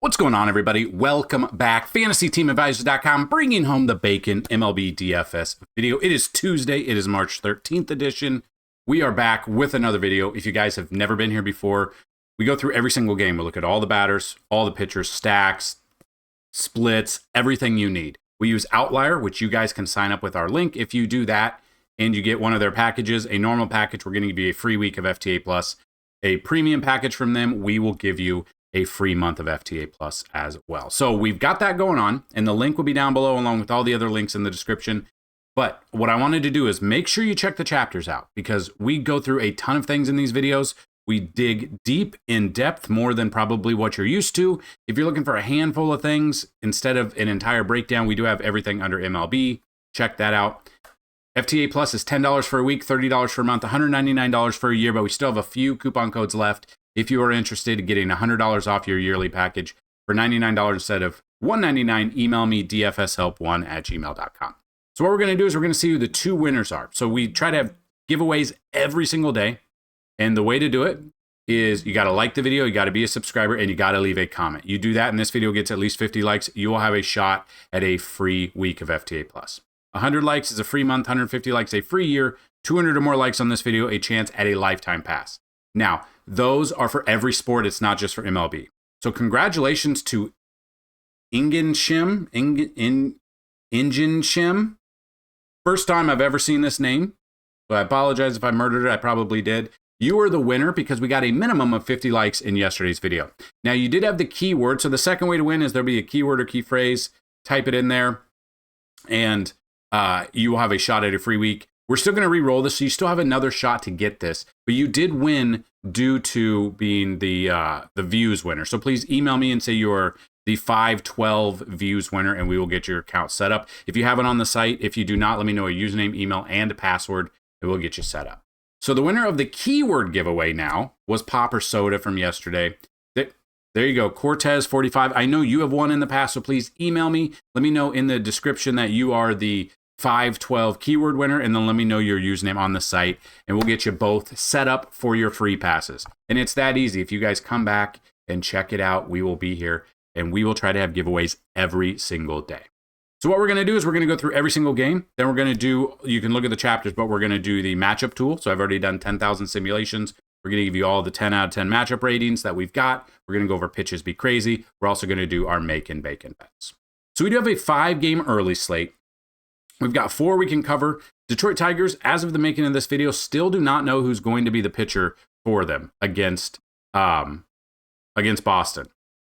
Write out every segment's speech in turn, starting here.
What's going on, everybody? Welcome back. FantasyTeamAdvisors.com, bringing home the bacon MLB DFS video. It is Tuesday. It is March 13th edition. We are back with another video. If you guys have never been here before, we go through every single game. We look at all the batters, all the pitchers, stacks, splits, everything you need. We use Outlier, which you guys can sign up with our link. If you do that and you get one of their packages, a normal package, we're going to give you a free week of FTA Plus. A premium package from them, we will give you a free month of FTA Plus as well. So we've got that going on, and the link will be down below along with all the other links in the description. But what I wanted to do is make sure you check the chapters out, because we go through a ton of things in these videos. We dig deep in depth, more than probably what you're used to. If you're looking for a handful of things instead of an entire breakdown, we do have everything under MLB. Check that out. FTA Plus is $10 for a week, $30 for a month, $199 for a year, but we still have a few coupon codes left. If you are interested in getting $100 off your yearly package for $99 instead of $199, email me dfshelp1@gmail.com. So what we're going to do is we're going to see who the two winners are. So we try to have giveaways every single day. And the way to do it is you got to like the video, you got to be a subscriber, and you got to leave a comment. You do that and this video gets at least 50 likes, you will have a shot at a free week of FTA Plus. 100 likes is a free month, 150 likes a free year, 200 or more likes on this video, a chance at a lifetime pass. Now, those are for every sport. It's not just for MLB. So congratulations to Ingen Shim. First time I've ever seen this name. So I apologize if I murdered it. I probably did. You are the winner because we got a minimum of 50 likes in yesterday's video. Now, you did have the keyword. So the second way to win is there'll be a keyword or key phrase. Type it in there, and you will have a shot at a free week. We're still going to re-roll this, so you still have another shot to get this. But you did win due to being the views winner. So please email me and say you're the 512 views winner, and we will get your account set up. If you have it on the site, if you do not, let me know a username, email, and a password, and we'll get you set up. So the winner of the keyword giveaway now was Popper Soda from yesterday. There you go, Cortez 45. I know you have won in the past, so please email me. Let me know in the description that you are the 512 keyword winner, and then let me know your username on the site, and we'll get you both set up for your free passes. And it's that easy. If you guys come back and check it out, we will be here, and we will try to have giveaways every single day. So what we're going to do is we're going to go through every single game. Then we're going to do, you can look at the chapters, but we're going to do the matchup tool. So I've already done 10,000 simulations. We're going to give you all the 10 out of 10 matchup ratings that we've got. We're going to go over pitches be crazy. We're also going to do our Makin bacon bets. So we do have a 5-game early slate. We've got 4 we can cover. Detroit Tigers, as of the making of this video, still do not know who's going to be the pitcher for them against Boston.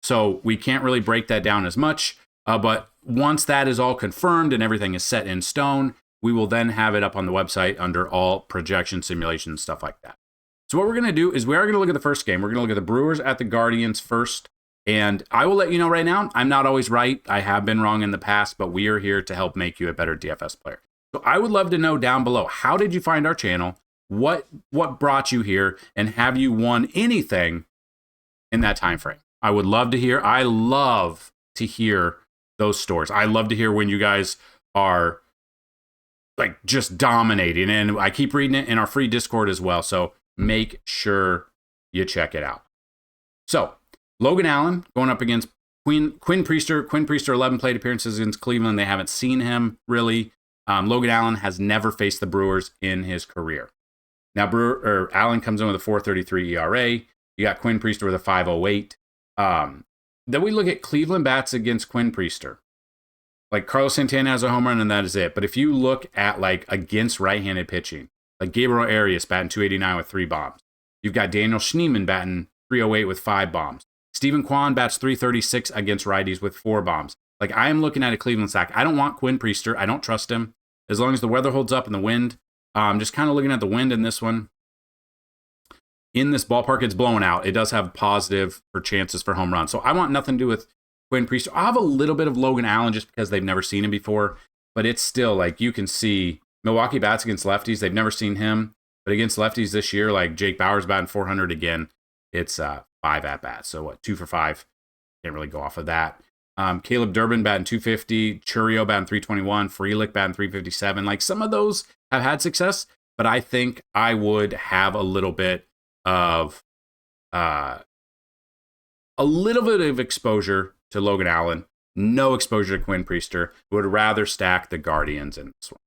So we can't really break that down as much. But once that is all confirmed and everything is set in stone, we will then have it up on the website under all projection simulations, stuff like that. So what we're going to do is we are going to look at the first game. We're going to look at the Brewers at the Guardians first. And I will let you know right now, I'm not always right. I have been wrong in the past, but we are here to help make you a better DFS player. So I would love to know down below, how did you find our channel? What brought you here? And have you won anything in that time frame? I would love to hear. I love to hear those stories. I love to hear when you guys are like just dominating. And I keep reading it in our free Discord as well. So make sure you check it out. So Logan Allen going up against Quinn Priester. Quinn Priester, 11 plate appearances against Cleveland. They haven't seen him really. Logan Allen has never faced the Brewers in his career. Now Allen comes in with a 4.33 ERA. You got Quinn Priester with a 5.08. Then we look at Cleveland bats against Quinn Priester. Like Carlos Santana has a home run and that is it. But if you look at like against right-handed pitching, like Gabriel Arias batting 289 with 3 bombs. You've got Daniel Schneemann batting 308 with 5 bombs. Stephen Kwan bats 336 against righties with 4 bombs. Like, I am looking at a Cleveland stack. I don't want Quinn Priester. I don't trust him. As long as the weather holds up and the wind. Just kind of looking at the wind in this one. In this ballpark, it's blowing out. It does have positive for chances for home runs. So I want nothing to do with Quinn Priester. I have a little bit of Logan Allen just because they've never seen him before. But it's still, like, you can see Milwaukee bats against lefties. They've never seen him. But against lefties this year, like Jake Bauers batting 400 again. It's 5 at-bats. So what, 2 for 5? Can't really go off of that. Caleb Durbin batting 250. Churio batting 321. Frelick batting 357. Like, some of those have had success. But I think I would have a little bit of a little bit of exposure to Logan Allen, no exposure to Quinn Priester. Would rather stack the Guardians in this one.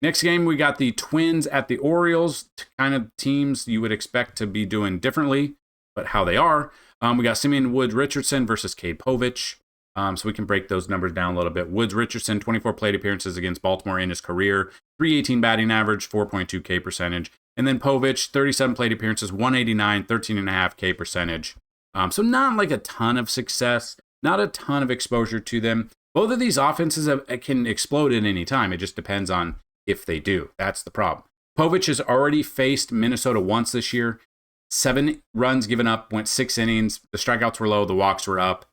Next game, we got the Twins at the Orioles, kind of teams you would expect to be doing differently, but how they are. We got Simeon Woods Richardson versus Cade Povich. So we can break those numbers down a little bit. Woods Richardson, 24 plate appearances against Baltimore in his career, 318 batting average, 4.2 K percentage. And then Povich, 37 plate appearances, 189, 13.5 K percentage. So not like a ton of success, not a ton of exposure to them. Both of these offenses can explode at any time. It just depends on if they do. That's the problem. Povich has already faced Minnesota once this year. 7 runs given up, went 6 innings. The strikeouts were low, the walks were up.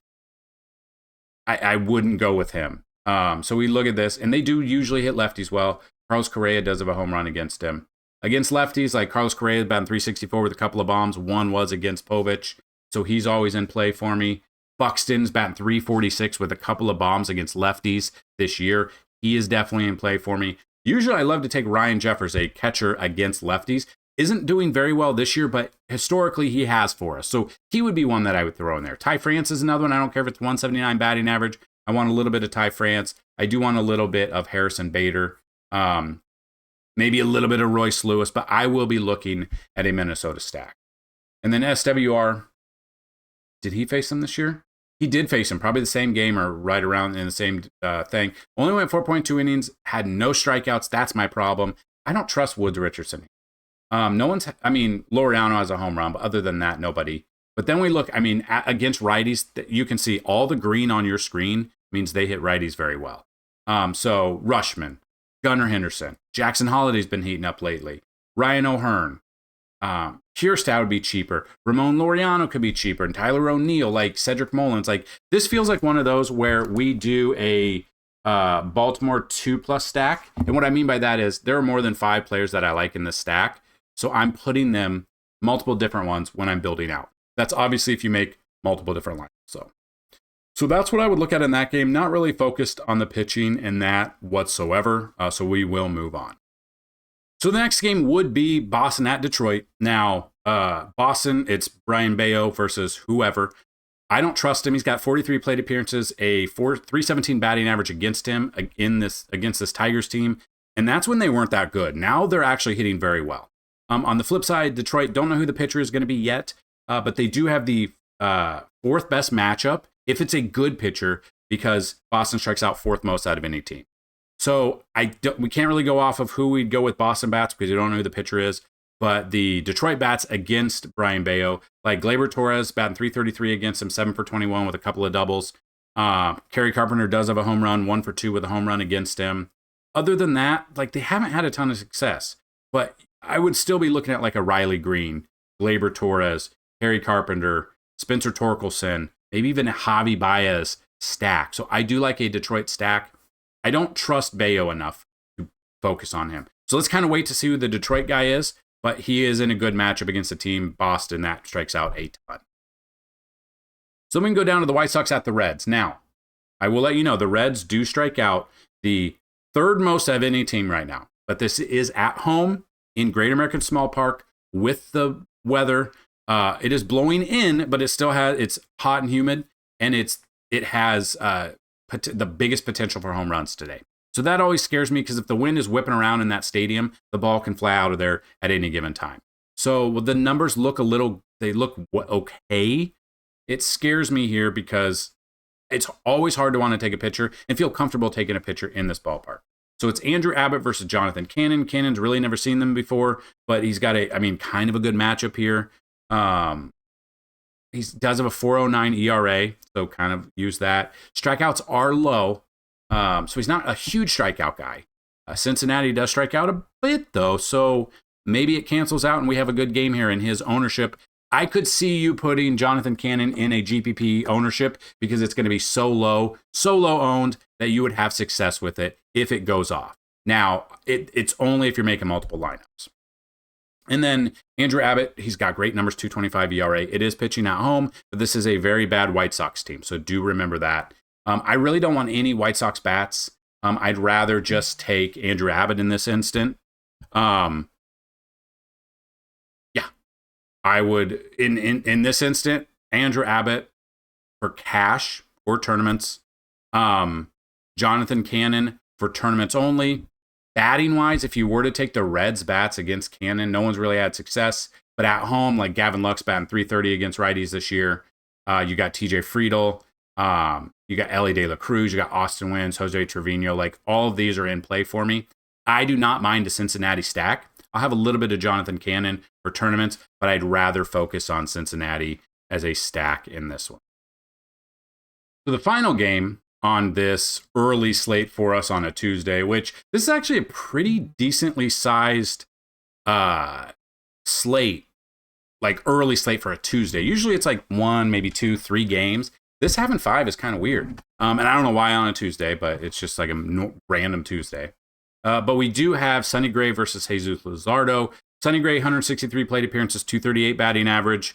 I wouldn't go with him. So we look at this, and they do usually hit lefties well. Carlos Correa does have a home run against him. Against lefties, like Carlos Correa is batting .364 with a couple of bombs. One was against Povich, so he's always in play for me. Buxton's batting .346 with a couple of bombs against lefties this year. He is definitely in play for me. Usually I love to take Ryan Jeffers, a catcher against lefties. Isn't doing very well this year, but historically he has for us. So he would be one that I would throw in there. Ty France is another one. I don't care if it's 179 batting average. I want a little bit of Ty France. I do want a little bit of Harrison Bader. Maybe a little bit of Royce Lewis, but I will be looking at a Minnesota stack. And then SWR, did he face them this year? He did face him, probably the same game or right around in the same thing. Only went 4.2 innings, had no strikeouts. That's my problem. I don't trust Woods Richardson. Laureano has a home run, but other than that, nobody. But then we look, against righties, you can see all the green on your screen means they hit righties very well. So Rushman, Gunnar Henderson, Jackson Holliday's been heating up lately. Ryan O'Hearn, Kierstad would be cheaper. Ramon Laureano could be cheaper. And Tyler O'Neill, like Cedric Mullins. Like, this feels like one of those where we do a Baltimore 2+ stack. And what I mean by that is there are more than 5 players that I like in this stack. So I'm putting them multiple different ones when I'm building out. That's obviously if you make multiple different lines. So that's what I would look at in that game. Not really focused on the pitching in that whatsoever. So we will move on. So the next game would be Boston at Detroit. Now, Boston, it's Brian Bayo versus whoever. I don't trust him. He's got 43 plate appearances, a 317 batting average against him against this Tigers team. And that's when they weren't that good. Now they're actually hitting very well. On the flip side, Detroit, don't know who the pitcher is going to be yet, but they do have the 4th best matchup if it's a good pitcher, because Boston strikes out 4th most out of any team. So we can't really go off of who we'd go with Boston bats because you don't know who the pitcher is. But the Detroit bats against Brian Bayo, like Gleyber Torres batting .333 against him, 7 for 21 with a couple of doubles. Kerry Carpenter does have a home run, 1 for 2 with a home run against him. Other than that, like, they haven't had a ton of success. But I would still be looking at like a Riley Green, Gleyber Torres, Kerry Carpenter, Spencer Torkelson, maybe even a Javi Baez stack. So I do like a Detroit stack. I don't trust Bayo enough to focus on him. So let's kind of wait to see who the Detroit guy is, but he is in a good matchup against a team, Boston, that strikes out a ton. So we can go down to the White Sox at the Reds. Now, I will let you know, the Reds do strike out the 3rd most of any team right now, but this is at home in Great American Small Park with the weather. It is blowing in, but it's hot and humid, and it has the biggest potential for home runs today. So that always scares me, because if the wind is whipping around in that stadium, the ball can fly out of there at any given time. So the numbers look okay. It scares me here because it's always hard to want to take a pitcher and feel comfortable taking a pitcher in this ballpark. So it's Andrew Abbott versus Jonathan Cannon. Cannon's really never seen them before, but he's got kind of a good matchup here. He does have a 4.09 ERA, so kind of use that. Strikeouts are low, so he's not a huge strikeout guy. Cincinnati does strike out a bit, though, so maybe it cancels out and we have a good game here in his ownership. I could see you putting Jonathan Cannon in a GPP ownership because it's going to be so low owned that you would have success with it if it goes off. Now, it's only if you're making multiple lineups. And then Andrew Abbott, he's got great numbers, 2.25 ERA. It is pitching at home, but this is a very bad White Sox team, so do remember that. I really don't want any White Sox bats. I'd rather just take Andrew Abbott in this instant. I would in this instant, Andrew Abbott for cash or tournaments. Jonathan Cannon for tournaments only. Batting wise, if you were to take the Reds bats against Cannon, no one's really had success. But at home, like Gavin Lux batting .330 against righties this year. You got TJ Friedel. You got Ellie De La Cruz. You got Austin Wynns, Jose Trevino. Like all of these are in play for me. I do not mind a Cincinnati stack. I'll have a little bit of Jonathan Cannon for tournaments, but I'd rather focus on Cincinnati as a stack in this one. So the final game on this early slate for us on a Tuesday, which this is actually a pretty decently sized slate, like early slate for a Tuesday. Usually it's like 1, maybe 2, 3 games. This having 5 is kind of weird. And I don't know why on a Tuesday, but it's just like a random Tuesday. But we do have Sonny Gray versus Jesus Luzardo. Sonny Gray, 163 plate appearances, 238 batting average.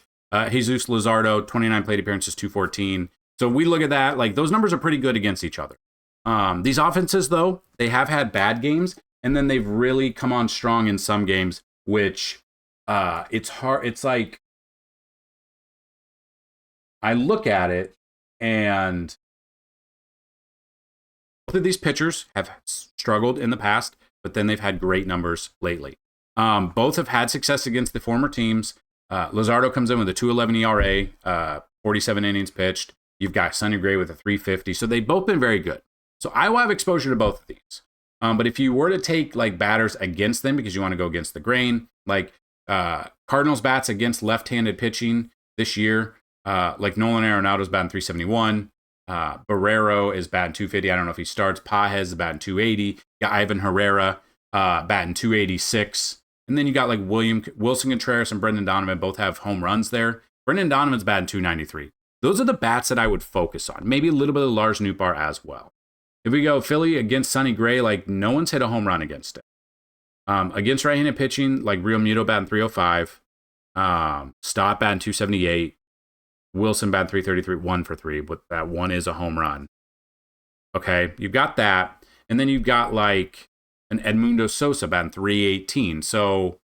Jesus Luzardo, 29 plate appearances, 214. So we look at that, like those numbers are pretty good against each other. These offenses, though, they have had bad games, and then they've really come on strong in some games, which it's hard. It's like I look at it, and both of these pitchers have struggled in the past, but then they've had great numbers lately. Both have had success against the former teams. Luzardo comes in with a 2.11 ERA, 47 innings pitched. You've got Sonny Gray with a 3.50. So they've both been very good. So I will have exposure to both of these. But if you were to take like batters against them because you want to go against the grain, like Cardinals bats against left-handed pitching this year, like Nolan Arenado's batting 371. Barrero is batting 250. I don't know if he starts. Pages is batting 280. You got Ivan Herrera batting 286. And then you got like Wilson Contreras and Brendan Donovan both have home runs there. Brendan Donovan's batting 293. Those are the bats that I would focus on. Maybe a little bit of Lars Nootbaar as well. If we go Philly against Sonny Gray, like no one's hit a home run against it. Against right-handed pitching, like Real Muto batting 305. Stott batting 278. Wilson batting 333, 1 for 3, but that one is a home run. Okay, you've got that. And then you've got like an Edmundo Sosa batting 318. So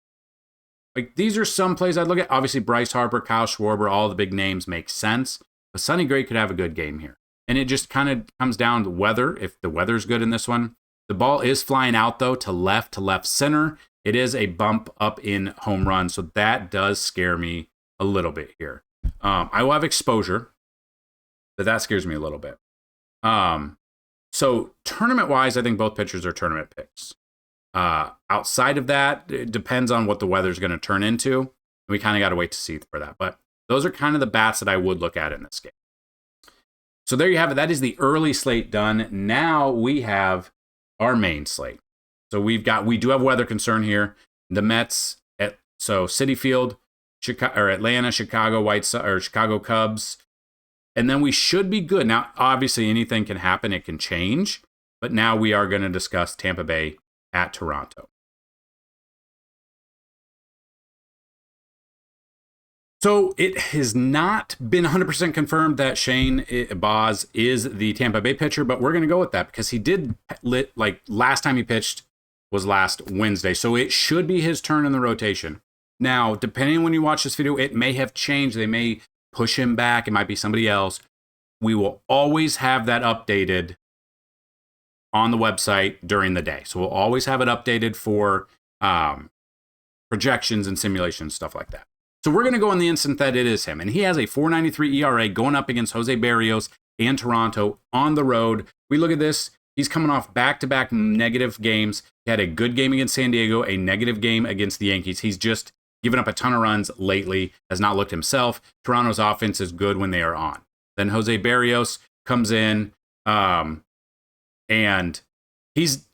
like these are some plays I'd look at. Obviously, Bryce Harper, Kyle Schwarber, all the big names make sense. But Sonny Gray could have a good game here. And it just kind of comes down to weather. If the weather's good in this one. The ball is flying out, though, to left center. It is a bump up in home run. So that does scare me a little bit here. I will have exposure, but that scares me a little bit. So tournament-wise, I think both pitchers are tournament picks. Outside of that, it depends on what the weather's going to turn into. We kind of got to wait to see for that. But those are kind of the bats that I would look at in this game. So there you have it. That is the early slate done. Now we have our main slate. So we do have weather concern here. The Mets so Citi Field, Atlanta, Chicago Chicago Cubs. And then we should be good. Now, obviously anything can happen. It can change. But now we are going to discuss Tampa Bay at Toronto. So it has not been 100% confirmed that Shane Baz is the Tampa Bay pitcher, but we're going to go with that because he did last time he pitched was last Wednesday. So it should be his turn in the rotation. Now, depending on when you watch this video, it may have changed. They may push him back. It might be somebody else. We will always have that updated on the website during the day. So we'll always have it updated for projections and simulations, stuff like that. So we're going to go on the instant that it is him. And he has a 4.93 ERA going up against Jose Barrios and Toronto on the road. We look at this. He's coming off back-to-back negative games. He had a good game against San Diego, a negative game against the Yankees. He's just given up a ton of runs lately, has not looked himself. Toronto's offense is good when they are on. Then Jose Barrios comes in, and he's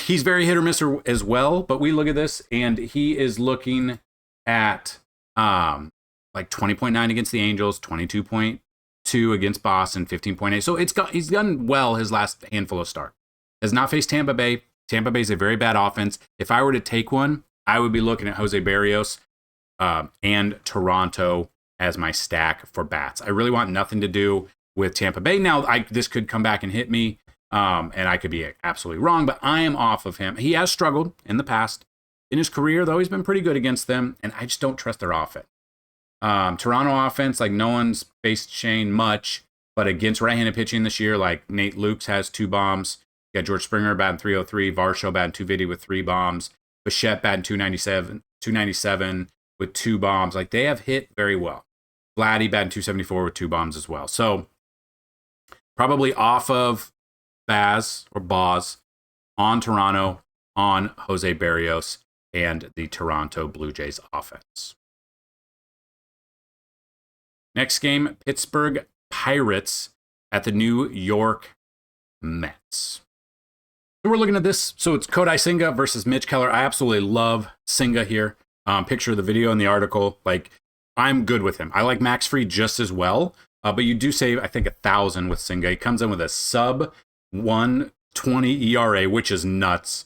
very hit or miss as well. But we look at this, and he is looking at 20.9 against the Angels, 22.2 against Boston, 15.8. So he's done well his last handful of starts. Has not faced Tampa Bay. Tampa Bay is a very bad offense. If I were to take one, I would be looking at Jose Barrios and Toronto as my stack for bats. I really want nothing to do with Tampa Bay. Now, this could come back and hit me, and I could be absolutely wrong, but I am off of him. He has struggled in the past. In his career, though, he's been pretty good against them, and I just don't trust their offense. Toronto offense, like no one's faced Shane much, but against right-handed pitching this year, like Nate Lukes has 2 bombs. You got George Springer batting 303, Varsho batting 250 with 3 bombs, Bichette batting 297 with 2 bombs. Like they have hit very well. Vladdy batting 274 with 2 bombs as well. So probably off of Baz or Boz on Toronto, on Jose Barrios and the Toronto Blue Jays offense. Next game, Pittsburgh Pirates at the New York Mets. So we're looking at this. So it's Kodai Senga versus Mitch Keller. I absolutely love Senga here. Picture of the video in the article. Like, I'm good with him. I like Max Fried just as well. But you do save, I think, 1,000 with Senga. He comes in with a sub 120 ERA, which is nuts.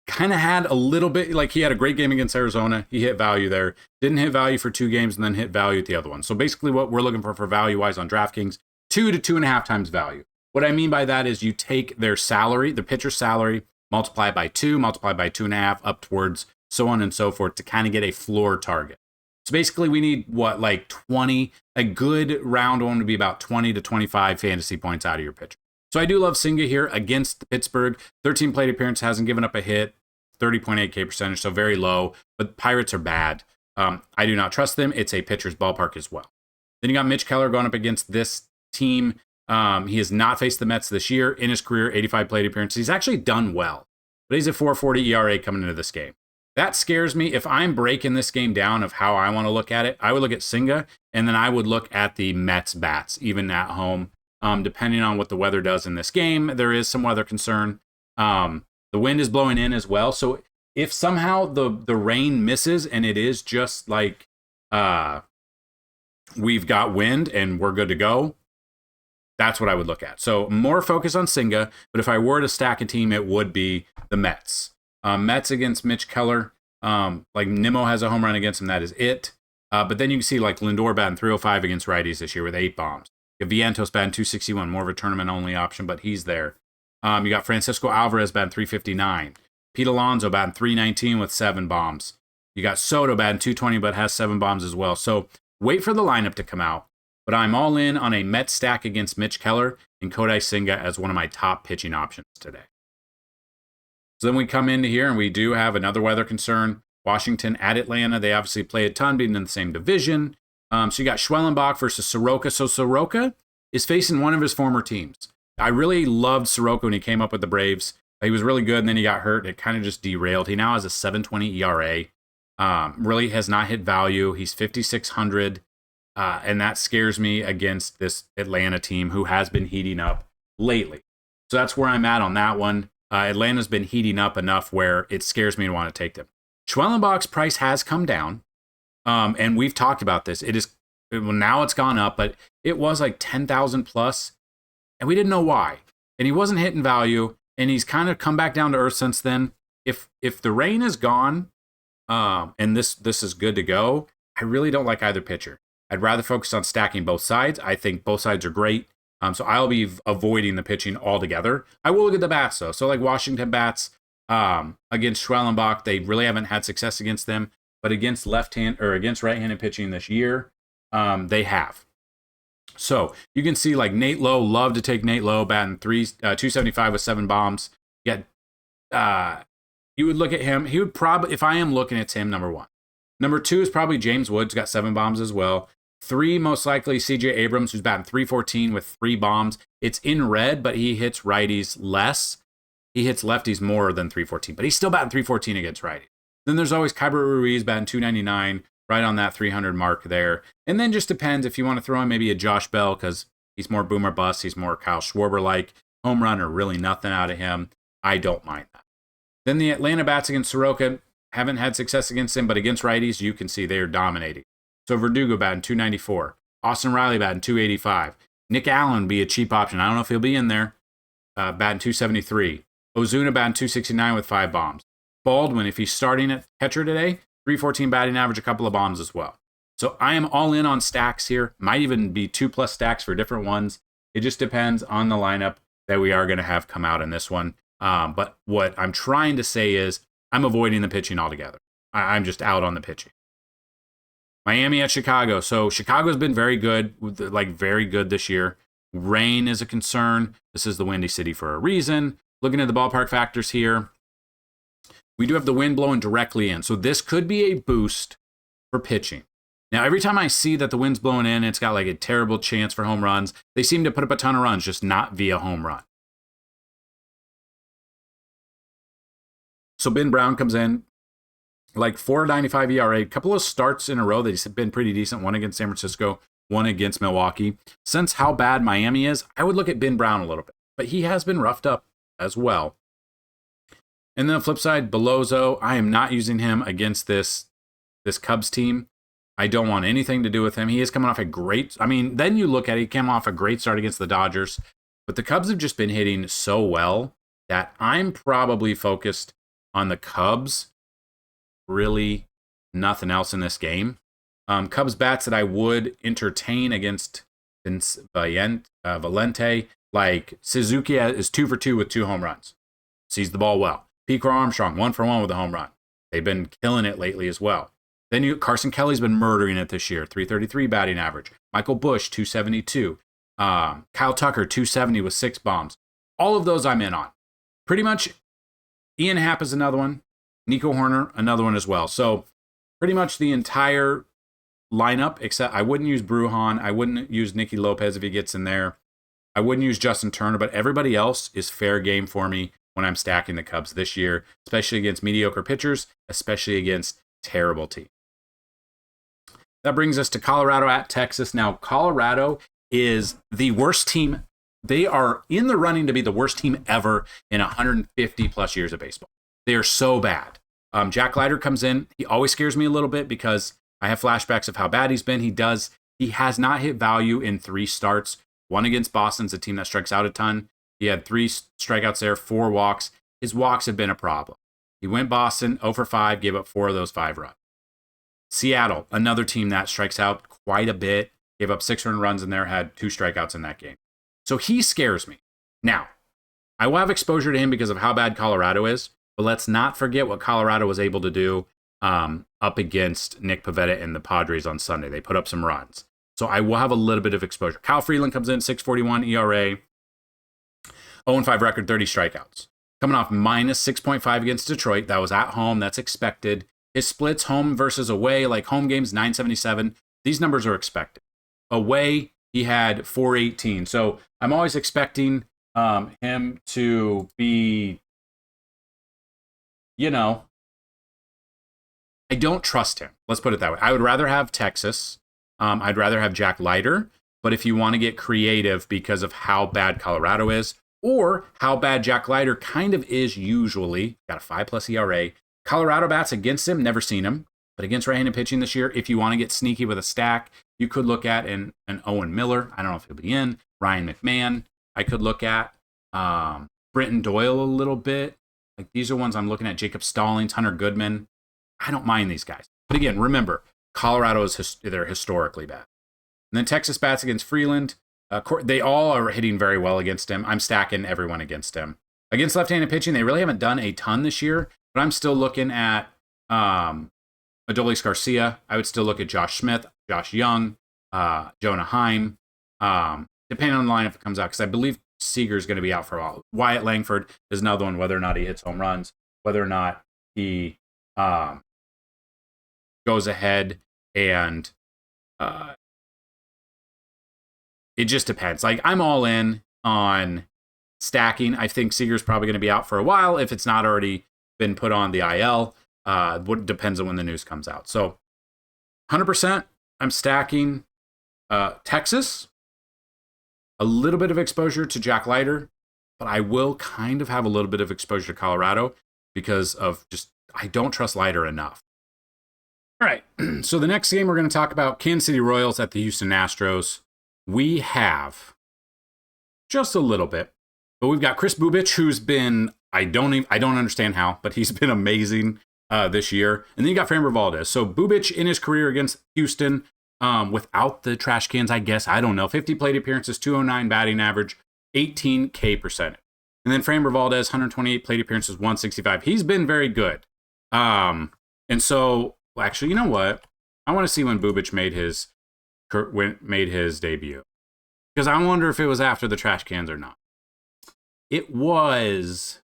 Kind of had a little bit, like he had a great game against Arizona. He hit value there. Didn't hit value for 2 games and then hit value at the other one. So basically what we're looking for value-wise on DraftKings, 2 to 2.5 times value. What I mean by that is you take their salary, the pitcher's salary, multiply it by 2, multiply by 2.5, up towards so on and so forth to kind of get a floor target. So basically we need like 20, a good round one would be about 20 to 25 fantasy points out of your pitcher. So I do love Senga here against Pittsburgh. 13 plate appearance, hasn't given up a hit, 30.8K percentage, so very low. But Pirates are bad. I do not trust them. It's a pitcher's ballpark as well. Then you got Mitch Keller going up against this team. He has not faced the Mets this year. In his career, 85 plate appearances. He's actually done well. But he's a 4.40 ERA coming into this game. That scares me. If I'm breaking this game down of how I want to look at it, I would look at Senga, and then I would look at the Mets bats, even at home. Depending on what the weather does in this game, there is some weather concern. The wind is blowing in as well. So if somehow the rain misses and it is just like we've got wind and we're good to go, that's what I would look at. So more focus on Senga, but if I were to stack a team, it would be the Mets. Mets against Mitch Keller. Like Nimmo has a home run against him. That is it. But then you can see like Lindor batting 305 against righties this year with 8 bombs. Vientos batting 261, more of a tournament-only option, but he's there. You got Francisco Alvarez batting 359. Pete Alonso batting 319 with 7 bombs. You got Soto batting 220, but has 7 bombs as well. So wait for the lineup to come out. But I'm all in on a Mets stack against Mitch Keller and Kodai Senga as one of my top pitching options today. So then we come into here and we do have another weather concern. Washington at Atlanta. They obviously play a ton, being in the same division. So you got Schwellenbach versus Soroka. So Soroka is facing one of his former teams. I really loved Soroka when he came up with the Braves. He was really good, and then he got hurt. It kind of just derailed. He now has a 7.20 ERA. Really has not hit value. He's 5,600, and that scares me against this Atlanta team who has been heating up lately. So that's where I'm at on that one. Atlanta's been heating up enough where it scares me to want to take them. Schwellenbach's price has come down. And we've talked about this. Now it's gone up, but it was like 10,000 plus, and we didn't know why. And he wasn't hitting value, and he's kind of come back down to earth since then. If the rain is gone, and this is good to go, I really don't like either pitcher. I'd rather focus on stacking both sides. I think both sides are great. So I'll be avoiding the pitching altogether. I will look at the bats though. So like Washington bats against Schwellenbach, they really haven't had success against them. But against against right-handed pitching this year, they have. So you can see like Nate Lowe, love to take Nate Lowe, batting 275 with 7 bombs. Yet you would look at him. He would probably, if I am looking at him, number 1. Number 2 is probably James Woods, got 7 bombs as well. 3, most likely CJ Abrams, who's batting 314 with 3 bombs. It's in red, but he hits righties less. He hits lefties more than 314, but he's still batting 314 against righties. Then there's always Kyber Ruiz batting 299, right on that 300 mark there. And then just depends if you want to throw in maybe a Josh Bell because he's more boomer bust. He's more Kyle Schwarber-like. Home run or really nothing out of him. I don't mind that. Then the Atlanta bats against Soroka haven't had success against him, but against righties, you can see they are dominating. So Verdugo batting 294. Austin Riley batting 285. Nick Allen be a cheap option. I don't know if he'll be in there. Batting 273. Ozuna batting 269 with 5 bombs. Baldwin, if he's starting at catcher today, 314 batting average, a couple of bombs as well. So I am all in on stacks here. Might even be 2+ stacks for different ones. It just depends on the lineup that we are going to have come out in this one. But what I'm trying to say is I'm avoiding the pitching altogether. I'm just out on the pitching. Miami at Chicago. So Chicago's been very good, like very good this year. Rain is a concern. This is the Windy City for a reason. Looking at the ballpark factors here, we do have the wind blowing directly in. So this could be a boost for pitching. Now, every time I see that the wind's blowing in, it's got like a terrible chance for home runs. They seem to put up a ton of runs, just not via home run. So Ben Brown comes in, like 4.95 ERA, a couple of starts in a row that he's been pretty decent. One against San Francisco, one against Milwaukee. Since how bad Miami is, I would look at Ben Brown a little bit, but he has been roughed up as well. And then the flip side, Belozo, I am not using him against this Cubs team. I don't want anything to do with him. He is coming off a great, then you look at it, he came off a great start against the Dodgers, but the Cubs have just been hitting so well that I'm probably focused on the Cubs. Really nothing else in this game. Cubs bats that I would entertain against Valente, like Suzuki is 2 for 2 with 2 home runs. Sees the ball well. Pete Armstrong, 1 for 1 with a home run. They've been killing it lately as well. Then Carson Kelly's been murdering it this year, 333 batting average. Michael Busch, 272. Kyle Tucker, 270 with 6 bombs. All of those I'm in on. Pretty much Ian Happ is another one. Nico Horner, another one as well. So pretty much the entire lineup, except I wouldn't use Brujan. I wouldn't use Nicky Lopez if he gets in there. I wouldn't use Justin Turner, but everybody else is fair game for me when I'm stacking the Cubs this year, especially against mediocre pitchers, especially against terrible teams. That brings us to Colorado at Texas. Now, Colorado is the worst team. They are in the running to be the worst team ever in 150 plus years of baseball. They are so bad. Jack Leiter comes in. He always scares me a little bit because I have flashbacks of how bad he's been. He has not hit value in 3 starts. One against Boston's a team that strikes out a ton. He had 3 strikeouts there, 4 walks. His walks have been a problem. He went Boston 0 for 5, gave up 4 of those 5 runs. Seattle, another team that strikes out quite a bit, gave up 6 earned runs in there, had 2 strikeouts in that game. So he scares me. Now, I will have exposure to him because of how bad Colorado is, but let's not forget what Colorado was able to do up against Nick Pivetta and the Padres on Sunday. They put up some runs. So I will have a little bit of exposure. Kyle Freeland comes in, 6.41 ERA, 0-5 record, 30 strikeouts. Coming off minus 6.5 against Detroit. That was at home. That's expected. His splits home versus away, like home games, 977. These numbers are expected. Away, he had 418. So I'm always expecting him to be, I don't trust him. Let's put it that way. I would rather have Texas. I'd rather have Jack Leiter. But if you want to get creative because of how bad Colorado is, or how bad Jack Leiter kind of is usually, got a 5+ ERA. Colorado bats against him, never seen him. But against right-handed pitching this year, if you want to get sneaky with a stack, you could look at an Owen Miller. I don't know if he'll be in. Ryan McMahon. I could look at Britton Doyle a little bit. Like these are ones I'm looking at. Jacob Stallings, Hunter Goodman. I don't mind these guys. But again, remember, Colorado they're historically bad. And then Texas bats against Freeland. They all are hitting very well against him. I'm stacking everyone against him. Against left-handed pitching, they really haven't done a ton this year, but I'm still looking at Adolis Garcia. I would still look at Josh Smith, Josh Young, Jonah Heim, depending on the lineup that comes out, because I believe Seager is going to be out for a while. Wyatt Langford is another one, whether or not he hits home runs, whether or not he goes ahead and it just depends. Like I'm all in on stacking. I think Seager's probably going to be out for a while if it's not already been put on the IL. What depends on when the news comes out. So 100% I'm stacking Texas. A little bit of exposure to Jack Leiter, but I will kind of have a little bit of exposure to Colorado because of I don't trust Leiter enough. All right, so the next game we're going to talk about Kansas City Royals at the Houston Astros. We have just a little bit, but we've got Chris Bubich, who's been, I don't understand how, but he's been amazing this year. And then you got Framber Valdez. So Bubich in his career against Houston, without the trash cans, I guess, I don't know, 50 plate appearances, 209 batting average, 18 K percentage. And then Framber Valdez, 128 plate appearances, 165. He's been very good. And so, well, actually, you know what? I want to see when Bubic made his debut, because I wonder if it was after the trash cans or not. It was.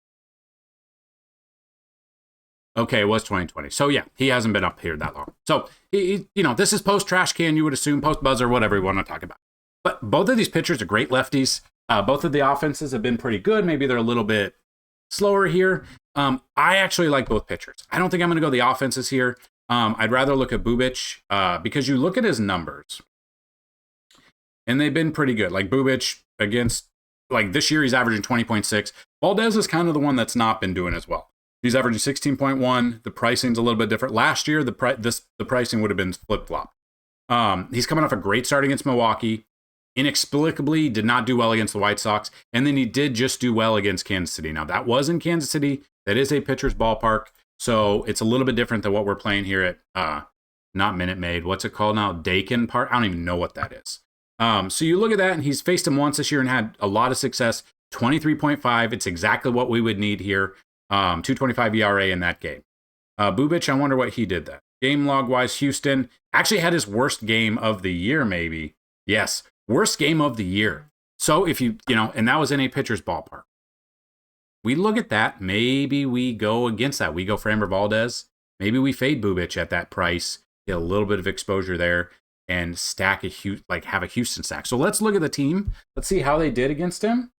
Okay, it was 2020. So yeah, he hasn't been up here that long. So this is post trash can, you would assume, post buzzer, whatever you want to talk about. But both of these pitchers are great lefties. Both of the offenses have been pretty good. Maybe they're a little bit slower here. I actually like both pitchers. I don't think I'm going to go the offenses here. I'd rather look at Bubic because you look at his numbers, and they've been pretty good. Like Bubic against, like this year, he's averaging 20.6. Valdez is kind of the one that's not been doing as well. He's averaging 16.1. The pricing's a little bit different. Last year, the pricing would have been flip-flop. He's coming off a great start against Milwaukee. Inexplicably, did not do well against the White Sox. And then he did just do well against Kansas City. Now, that was in Kansas City. That is a pitcher's ballpark. So it's a little bit different than what we're playing here at, not Minute Maid. What's it called now? Dakin Park? I don't even know what that is. So you look at that, and he's faced him once this year and had a lot of success. 23.5. It's exactly what we would need here. 2.25 ERA in that game. Bubic, I wonder what he did then. Game log wise, Houston actually had his worst game of the year, maybe. Yes, worst game of the year. So if and that was in a pitcher's ballpark. We look at that. Maybe we go against that. We go Framber Valdez. Maybe we fade Bubic at that price, get a little bit of exposure there, and stack have a Houston stack. So let's look at the team. Let's see how they did against him.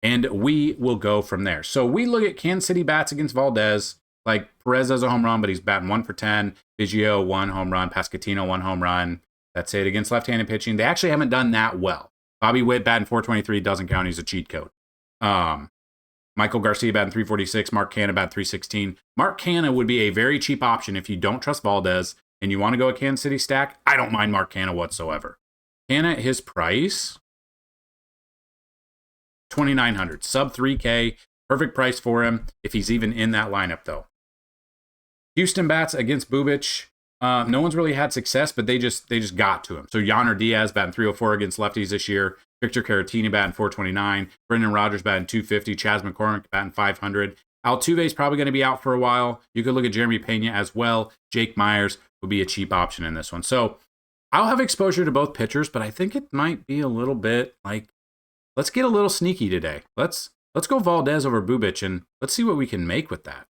And we will go from there. So we look at Kansas City bats against Valdez. Like Perez has a home run, but he's batting 1 for 10. Biggio, 1 home run. Pasquantino, 1 home run. That's it against left-handed pitching. They actually haven't done that well. Bobby Witt batting 423 doesn't count. He's a cheat code. Michael Garcia batting 346. Mark Canha batting 316. Mark Canha would be a very cheap option if you don't trust Valdez and you want to go a Kansas City stack. I don't mind Mark Canha whatsoever. Canha, his price, $2,900, sub 3K, perfect price for him if he's even in that lineup though. Houston bats against Bubic. No one's really had success, but they just got to him. So Yonder Diaz batting 304 against lefties this year. Victor Caratini batting 429. Brendan Rodgers batting 250. Chas McCormick batting 500. Altuve's probably going to be out for a while. You could look at Jeremy Pena as well. Jake Myers would be a cheap option in this one. So I'll have exposure to both pitchers, but I think it might be a little bit like, let's get a little sneaky today. Let's go Valdez over Bubic, and let's see what we can make with that.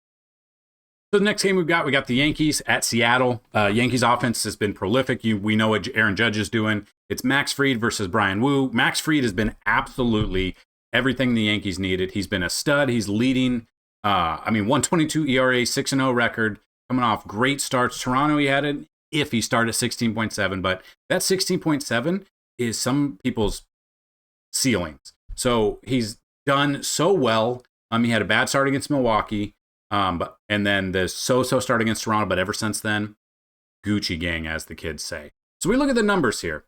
So the next game we got the Yankees at Seattle. Yankees offense has been prolific. We know what Aaron Judge is doing. It's Max Fried versus Brian Wu. Max Fried has been absolutely everything the Yankees needed. He's been a stud. He's leading, 1.22 ERA, 6-0 record, coming off great starts. Toronto, he had an iffy start at 16.7, but that 16.7 is some people's ceilings. So he's done so well. He had a bad start against Milwaukee, and then the so-so start against Toronto, but ever since then, Gucci gang, as the kids say. So we look at the numbers here.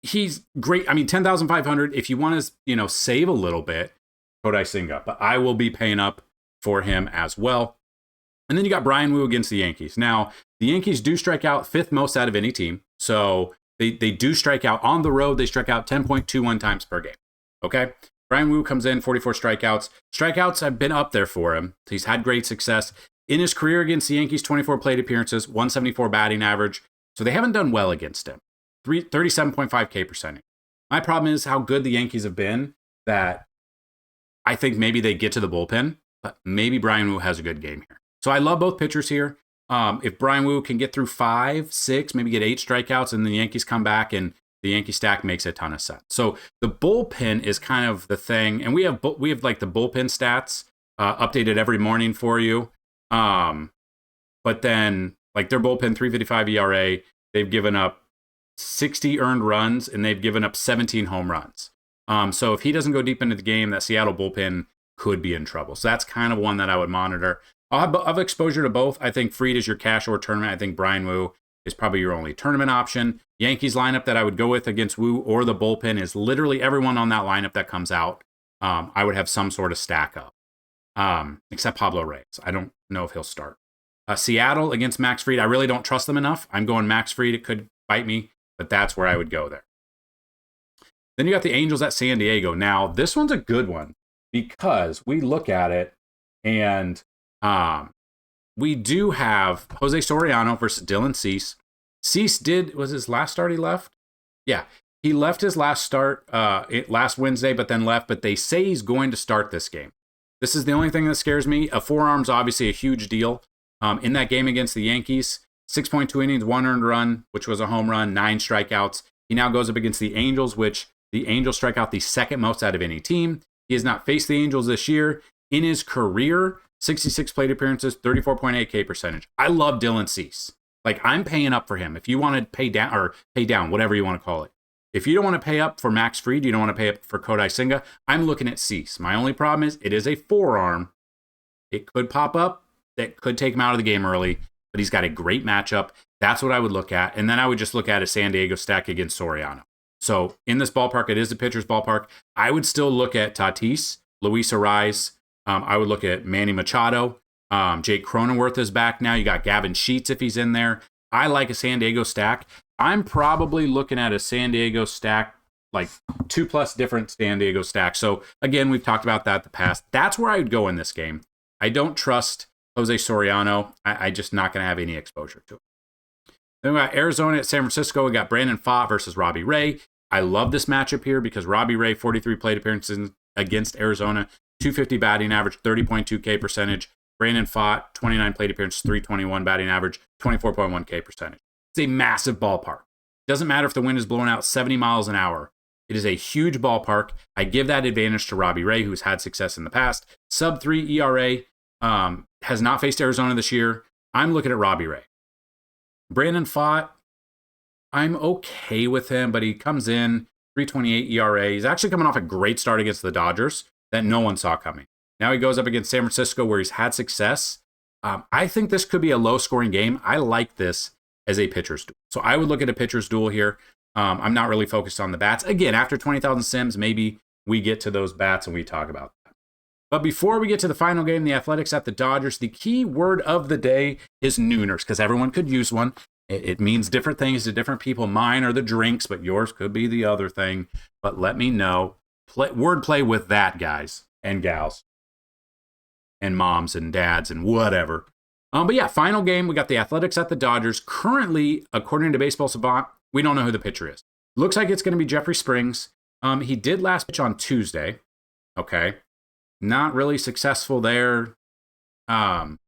He's great. 10,500. If you want to, save a little bit, Kodai Senga, but I will be paying up for him as well. And then you got Brian Wu against the Yankees. Now, the Yankees do strike out 5th most out of any team. So they do strike out on the road. They strike out 10.21 times per game. Okay. Brian Wu comes in, 44 strikeouts. Strikeouts have been up there for him. He's had great success. In his career against the Yankees, 24 plate appearances, 174 batting average. So they haven't done well against him. 37.5K percentage. My problem is how good the Yankees have been that I think maybe they get to the bullpen, but maybe Brian Wu has a good game here. So I love both pitchers here. If Brian Wu can get through 5, 6, maybe get 8 strikeouts, and the Yankees come back and the Yankee stack makes a ton of sense. So the bullpen is kind of the thing, and we have like the bullpen stats updated every morning for you. But then like their bullpen 3.55 ERA, they've given up 60 earned runs and they've given up 17 home runs. So if he doesn't go deep into the game, that Seattle bullpen could be in trouble. So that's kind of one that I would monitor. I'll have exposure to both. I think Fried is your cash or tournament. I think Brian Wu is probably your only tournament option. Yankees lineup that I would go with against Wu or the bullpen is literally everyone on that lineup that comes out. I would have some sort of stack up, except Pablo Reyes. I don't know if he'll start. Seattle against Max Fried. I really don't trust them enough. I'm going Max Fried. It could bite me, but that's where I would go there. Then you got the Angels at San Diego. Now, this one's a good one because we look at it and we do have Jose Soriano versus Dylan Cease. Cease was his last start he left? Yeah, he left his last start last Wednesday, but then left. But they say he's going to start this game. This is the only thing that scares me. A forearm's obviously a huge deal. In that game against the Yankees, 6.2 innings, 1 earned run, which was a home run, 9 strikeouts. He now goes up against the Angels, which the Angels strike out the second most out of any team. He has not faced the Angels this year. In his career, 66 plate appearances, 34.8 K percentage. I love Dylan Cease. Like, I'm paying up for him. If you want to pay down, whatever you want to call it. If you don't want to pay up for Max Fried, you don't want to pay up for Kodai Senga, I'm looking at Cease. My only problem is it is a forearm. It could pop up. That could take him out of the game early, but he's got a great matchup. That's what I would look at. And then I would just look at a San Diego stack against Soriano. So in this ballpark, it is a pitcher's ballpark. I would still look at Tatis, Luis Ariz. I would look at Manny Machado. Jake Cronenworth is back now. You got Gavin Sheets if he's in there. I like a San Diego stack. I'm probably looking at a San Diego stack, like 2+ different San Diego stacks. So again, we've talked about that in the past. That's where I would go in this game. I don't trust Jose Soriano. I just not going to have any exposure to it. Then we got Arizona at San Francisco. We got Brandon Pfaadt versus Robbie Ray. I love this matchup here because Robbie Ray, 43 plate appearances against Arizona, 250 batting average, 30.2 K percentage. Brandon Pfaadt, 29 plate appearances, 321 batting average, 24.1 K percentage. It's a massive ballpark. Doesn't matter if the wind is blowing out 70 miles an hour. It is a huge ballpark. I give that advantage to Robbie Ray, who's had success in the past. Sub-3 ERA, has not faced Arizona this year. I'm looking at Robbie Ray. Brandon Pfaadt, I'm okay with him, but he comes in 3.28 ERA. He's actually coming off a great start against the Dodgers that no one saw coming. Now he goes up against San Francisco where he's had success. I think this could be a low-scoring game. I like this as a pitcher's duel. So I would look at a pitcher's duel here. I'm not really focused on the bats. Again, after 20,000 sims, maybe we get to those bats and we talk about that. But before we get to the final game, the Athletics at the Dodgers, the key word of the day is nooners, because everyone could use one. It means different things to different people. Mine are the drinks, but yours could be the other thing. But let me know. Wordplay with that, guys and gals and moms and dads and whatever. But yeah, final game, we got the Athletics at the Dodgers. Currently, according to Baseball Savant, we don't know who the pitcher is. Looks like it's going to be Jeffrey Springs. He did last pitch on Tuesday. Okay. Not really successful there. Been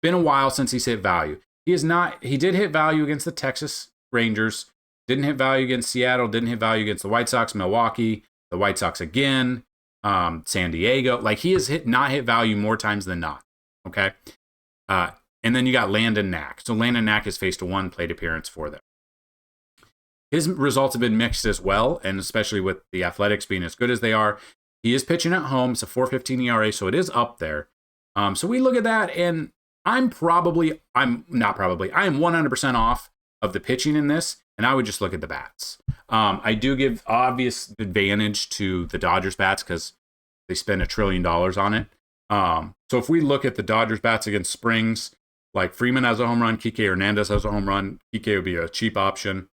a while since he's hit value. He did hit value against the Texas Rangers. Didn't hit value against Seattle. Didn't hit value against the White Sox, Milwaukee, the White Sox again, San Diego. Like, he has not hit value more times than not. Okay. And then you got Landon Knack. So Landon Knack has faced 1 plate appearance for them. His results have been mixed as well, and especially with the Athletics being as good as they are. He is pitching at home. It's a 4.15 ERA, so it is up there. So we look at that, and I am 100% off of the pitching in this, and I would just look at the bats. I do give obvious advantage to the Dodgers bats because they spend $1 trillion on it. So if we look at the Dodgers bats against Springs, like Freeman has a home run, Kike Hernandez has a home run. Kike would be a cheap option.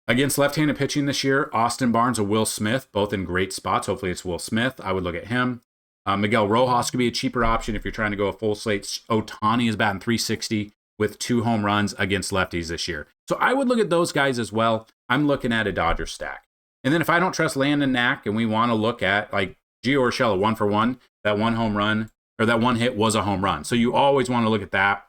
Against left-handed pitching this year, Austin Barnes or Will Smith, both in great spots. Hopefully it's Will Smith. I would look at him. Miguel Rojas could be a cheaper option if you're trying to go a full slate. Ohtani is batting 360 with 2 home runs against lefties this year. So I would look at those guys as well. I'm looking at a Dodger stack. And then if I don't trust Landon Knack and we want to look at like Gio Urshela 1-for-1, that 1 home run or that 1 hit was a home run. So you always want to look at that.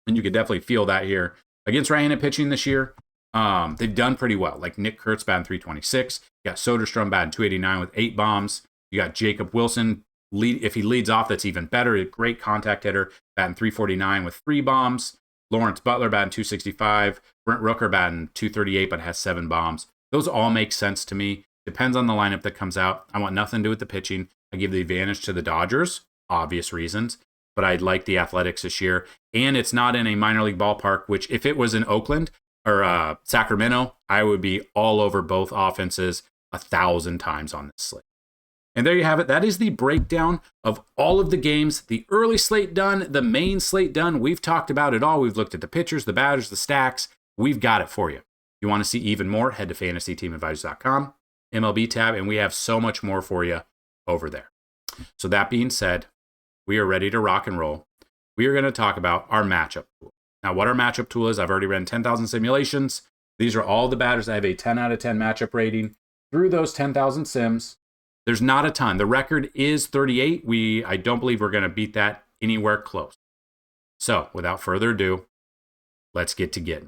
And you could definitely feel that here. Against right-handed pitching this year, they've done pretty well. Like Nick Kurtz batting 326. You got Soderstrom batting 289 with 8 bombs. You got Jacob Wilson. If he leads off, that's even better. A great contact hitter, batting 349 with 3 bombs. Lawrence Butler batting 265. Brent Rooker batting 238, but has 7 bombs. Those all make sense to me. Depends on the lineup that comes out. I want nothing to do with the pitching. I give the advantage to the Dodgers, obvious reasons. But I'd like the Athletics this year. And it's not in a minor league ballpark, which if it was in Oakland or Sacramento, I would be all over both offenses 1,000 times on this slate. And there you have it. That is the breakdown of all of the games. The early slate done, the main slate done. We've talked about it all. We've looked at the pitchers, the batters, the stacks. We've got it for you. If you want to see even more, head to FantasyTeamAdvisors.com, MLB tab, and we have so much more for you over there. So that being said, we are ready to rock and roll. we are going to talk about our matchup tool. Now, what our matchup tool is, I've already ran 10,000 simulations. These are all the batters that have a 10 out of 10 matchup rating through those 10,000 sims. There's not a ton. The record is 38. I don't believe we're going to beat that anywhere close. So without further ado, let's get to getting.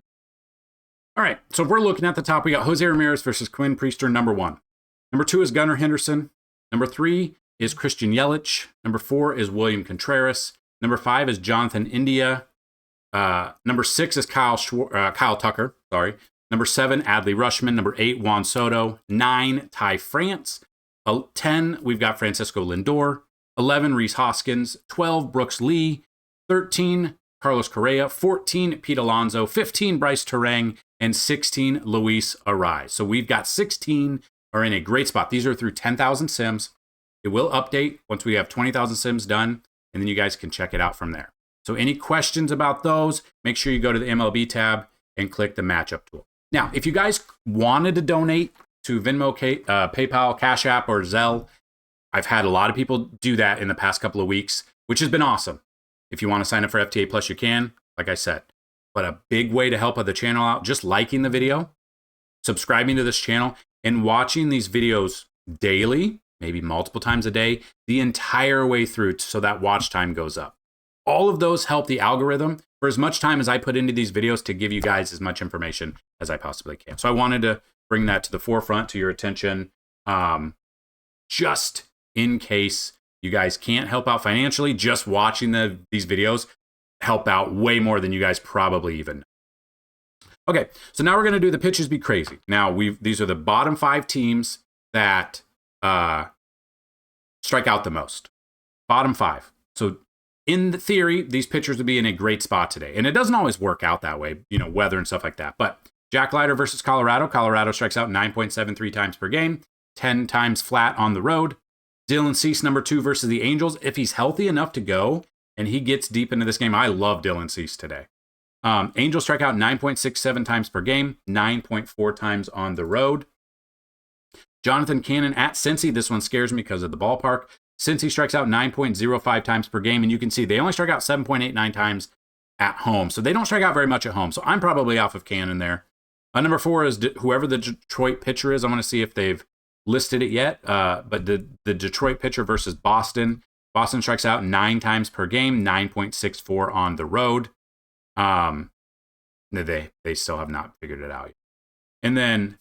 All right, so if we're looking at the top, we got Jose Ramirez versus Quinn Priester, number 1. Number 2 is Gunnar Henderson. Number 3 is Christian Yelich. Number 4 is William Contreras. Number 5 is Jonathan India. Number 6 is Kyle Tucker. Sorry. Number 7, Adley Rutschman. Number 8, Juan Soto. 9, Ty France. 10, we've got Francisco Lindor. 11, Rhys Hoskins. 12, Brooks Lee. 13, Carlos Correa. 14, Pete Alonso. 15, Bryce Terang. And 16, Luis Arraez. So we've got 16 are in a great spot. These are through 10,000 sims. It will update once we have 20,000 sims done, and then you guys can check it out from there. So any questions about those, make sure you go to the MLB tab and click the matchup tool. Now, if you guys wanted to donate to Venmo, PayPal, Cash App, or Zelle, I've had a lot of people do that in the past couple of weeks, which has been awesome. If you want to sign up for FTA Plus, you can, like I said. But a big way to help the channel out, just liking the video, subscribing to this channel, and watching these videos daily, maybe multiple times a day, the entire way through so that watch time goes up. All of those help the algorithm for as much time as I put into these videos to give you guys as much information as I possibly can. So I wanted to bring that to the forefront, to your attention, just in case you guys can't help out financially. Just watching these videos help out way more than you guys probably even know. Okay, so now we're going to do the pitches be crazy. Now, these are the bottom 5 teams that strike out the most. Bottom 5. So in the theory, these pitchers would be in a great spot today. And it doesn't always work out that way, weather and stuff like that. But Jack Leiter versus Colorado. Colorado strikes out 9.73 times per game, 10 times flat on the road. Dylan Cease, number 2, versus the Angels. If he's healthy enough to go and he gets deep into this game, I love Dylan Cease today. Angels strike out 9.67 times per game, 9.4 times on the road. Jonathan Cannon at Cincy. This one scares me because of the ballpark. Cincy strikes out 9.05 times per game, and you can see they only strike out 7.89 times at home. So they don't strike out very much at home. So I'm probably off of Cannon there. Number 4 is whoever the Detroit pitcher is. I want to see if they've listed it yet. But the Detroit pitcher versus Boston. Boston strikes out 9 times per game, 9.64 on the road. They still have not figured it out yet. And then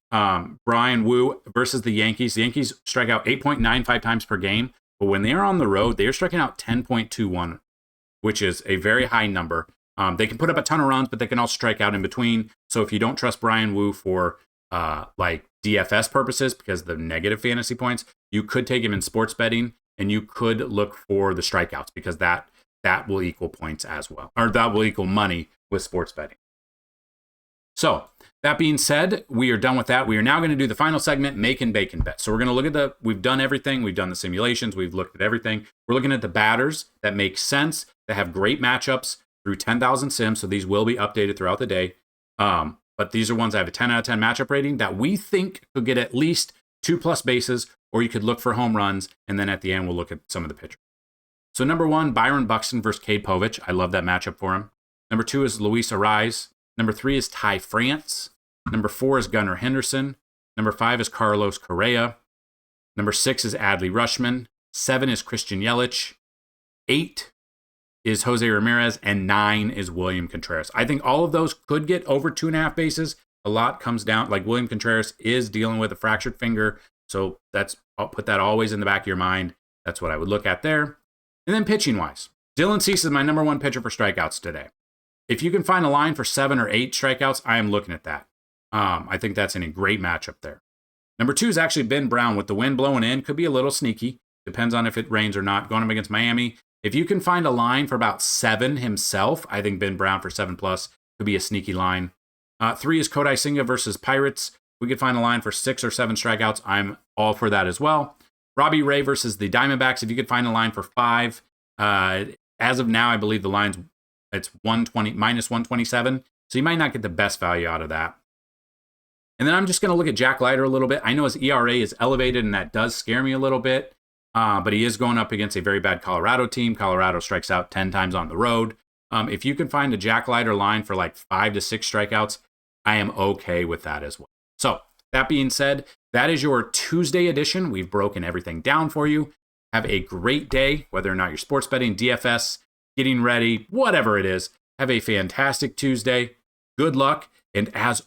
Brian Wu versus the Yankees. The Yankees strike out 8.95 times per game, but when they are on the road, they are striking out 10.21, which is a very high number. They can put up a ton of runs, but they can also strike out in between. So if you don't trust Brian Wu for like DFS purposes, because of the negative fantasy points, you could take him in sports betting, and you could look for the strikeouts, because that will equal points as well, or that will equal money with sports betting. So that being said, we are done with that. We are now going to do the final segment, make and bake and bet. So we're going to look at we've done everything. We've done the simulations. We've looked at everything. We're looking at the batters that make sense, that have great matchups through 10,000 sims. So these will be updated throughout the day. But these are ones that have a 10 out of 10 matchup rating that we think could get at least 2+ bases, or you could look for home runs. And then at the end, we'll look at some of the pitchers. So number 1, Byron Buxton versus Cade Povich. I love that matchup for him. Number 2 is Luis Arraez. Number 3 is Ty France. Number 4 is Gunnar Henderson. Number 5 is Carlos Correa. Number 6 is Adley Rutschman. 7 is Christian Yelich. 8 is Jose Ramirez. And 9 is William Contreras. I think all of those could get over 2.5 bases. A lot comes down, like William Contreras is dealing with a fractured finger. So I'll put that always in the back of your mind. That's what I would look at there. And then pitching wise, Dylan Cease is my number 1 pitcher for strikeouts today. If you can find a line for 7 or 8 strikeouts, I am looking at that. I think that's in a great matchup there. Number 2 is actually Ben Brown. With the wind blowing in, could be a little sneaky. Depends on if it rains or not. Going up against Miami. If you can find a line for about 7 himself, I think Ben Brown for 7+ could be a sneaky line. 3 is Kodai Senga versus Pirates. We could find a line for 6 or 7 strikeouts. I'm all for that as well. Robbie Ray versus the Diamondbacks. If you could find a line for 5, as of now, I believe the line's it's 120 minus 127. So you might not get the best value out of that. And then I'm just going to look at Jack Leiter a little bit. I know his ERA is elevated, and that does scare me a little bit. but he is going up against a very bad Colorado team. Colorado strikes out 10 times on the road. If you can find a Jack Leiter line for like 5 to 6 strikeouts, I am okay with that as well. So that being said, that is your Tuesday edition. We've broken everything down for you. Have a great day, whether or not you're sports betting, DFS, getting ready, whatever it is. Have a fantastic Tuesday. Good luck. And as